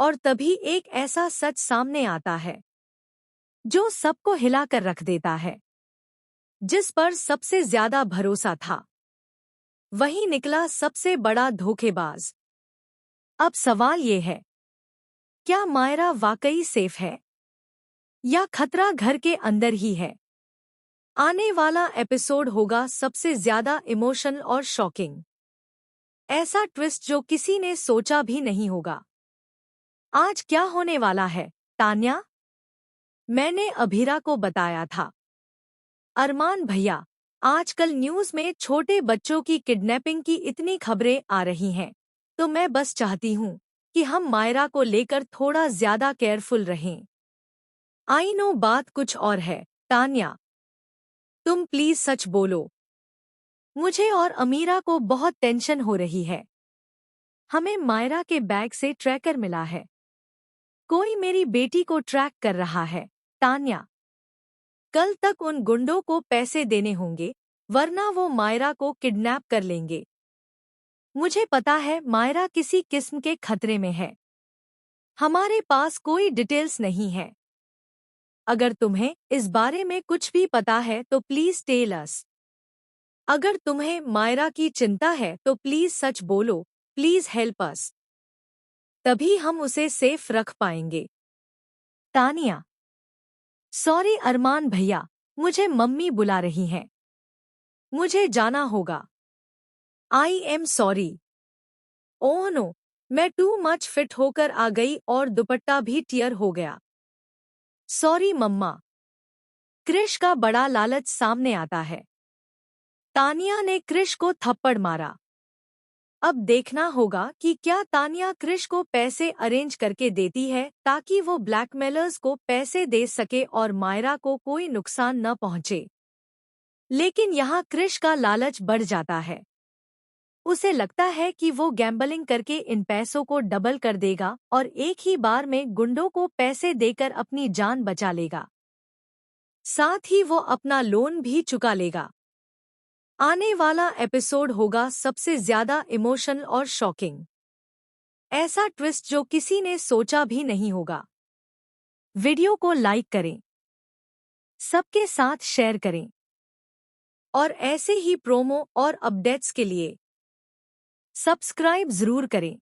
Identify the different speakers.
Speaker 1: और तभी एक ऐसा सच सामने आता है जो सबको हिलाकर रख देता है। जिस पर सबसे ज्यादा भरोसा था वही निकला सबसे बड़ा धोखेबाज। अब सवाल ये है, क्या मायरा वाकई सेफ है या खतरा घर के अंदर ही है? आने वाला एपिसोड होगा सबसे ज्यादा इमोशनल और शॉकिंग। ऐसा ट्विस्ट जो किसी ने सोचा भी नहीं होगा। आज क्या होने वाला है, तान्या? मैंने अभीरा को बताया था। अरमान भैया, आजकल न्यूज़ में छोटे बच्चों की किडनैपिंग की इतनी खबरें आ रही हैं, तो मैं बस चाहती हूँ कि हम मायरा को लेकर थोड़ा ज्यादा केयरफुल रहें। आई नो बात कुछ और है, तान्या। तुम प्लीज सच बोलो। मुझे और अमीरा को बहुत टेंशन हो रही है। हमें मायरा के बैग से ट्रैकर मिला है। कोई मेरी बेटी को ट्रैक कर रहा है, तान्या। कल तक उन गुंडों को पैसे देने होंगे, वरना वो मायरा को किडनैप कर लेंगे। मुझे पता है मायरा किसी किस्म के खतरे में है। हमारे पास कोई डिटेल्स नहीं है। अगर तुम्हें इस बारे में कुछ भी पता है तो प्लीज टेल अस। अगर तुम्हें मायरा की चिंता है तो प्लीज सच बोलो, प्लीज हेल्प अस। तभी हम उसे सेफ रख पाएंगे। तानिया। सॉरी अरमान भैया, मुझे मम्मी बुला रही हैं। मुझे जाना होगा। I am sorry. Oh no, मैं टू मच फिट होकर आ गई और दुपट्टा भी टियर हो गया। सॉरी मम्मा। क्रिश का बड़ा लालच सामने आता है। तानिया ने क्रिश को थप्पड़ मारा। अब देखना होगा कि क्या तानिया क्रिश को पैसे अरेंज करके देती है ताकि वो ब्लैकमेलर्स को पैसे दे सके और मायरा को कोई नुकसान न पहुंचे। लेकिन यहाँ क्रिश का लालच बढ़ जाता है। उसे लगता है कि वो गैम्बलिंग करके इन पैसों को डबल कर देगा और एक ही बार में गुंडों को पैसे देकर अपनी जान बचा लेगा। साथ ही वो अपना लोन भी चुका लेगा। आने वाला एपिसोड होगा सबसे ज्यादा इमोशनल और शॉकिंग। ऐसा ट्विस्ट जो किसी ने सोचा भी नहीं होगा। वीडियो को लाइक करें, सबके साथ शेयर करें और ऐसे ही प्रोमो और अपडेट्स के लिए सब्सक्राइब जरूर करें।